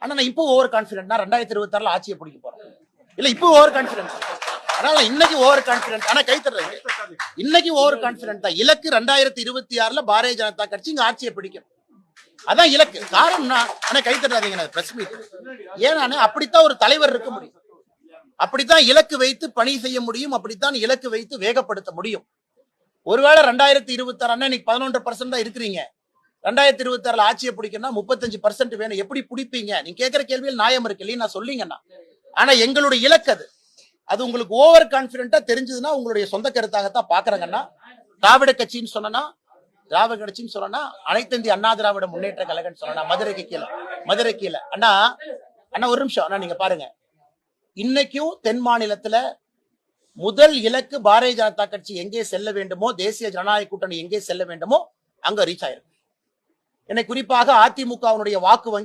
ஆனா நான் இப்போ ஓவர் கான்பிடன்ட் 2026 ஆட்சியை பிடிக்க போறேன். இல்ல இப்போ ஓவர் கான்பிடன்ட். அதனால இன்னைக்கு ஓவர் கான்பிடன்ட். ஆனா கை தட்டுறது இன்னைக்கு ஓவர் கான்பிடன்ட் தான். இலக்கு 2026 பாரதிய ஜனதா கட்சி இங்க ஆட்சியை பிடிக்கும். அதான் இலக்கு. காரணம்னா ஆனா கை தட்டாதீங்க பிரஸ் மீட். ஏன்னா அப்படித்தான் ஒரு தலைவர் இருக்க முடியும். அப்படித்தான் இலக்கு வைத்து பணி செய்ய முடியும். அப்படித்தான் இலக்கு வைத்து வேகப்படுத்த முடியும். ஒருவேளை 2026 இன்னைக்கு 11% தான் இருக்கிறீங்க. 2026 ஆட்சியை பிடிக்கணும்னா 35% வேணும். எப்படி பிடிப்பீங்க? நீங்க கேட்கிற கேள்வியில் நியாயம் இருக்கு இல்லையா? நான் சொல்லிங்கன்னா. ஆனா எங்களுடைய இலக்கு அது உங்களுக்கு ஓவர் கான்பிடென்ட்டா தெரிஞ்சதுன்னா உங்களுடைய சொந்த கருத்தாகத்தான் பாக்குறாங்கன்னா, திராவிட கட்சின்னு சொன்னா, திராவிட கட்சின்னு சொன்னா அனைத்து இந்திய அண்ணா திராவிட முன்னேற்ற கழகம்னு சொன்னா மதுரை கீழே அண்ணா ஒரு நிமிஷம் அண்ணா நீங்க பாருங்க. இன்னைக்கும் தென் மாநிலத்துல முதல் இலக்கு பாரதிய ஜனதா கட்சி எங்கே செல்ல வேண்டுமோ, தேசிய ஜனநாயக கூட்டணி எங்கே செல்ல வேண்டுமோ அங்க ரீச் ஆயிருக்கு. என்னை குறிப்பாக அதிமுகவினுடைய வாக்கு வங்கி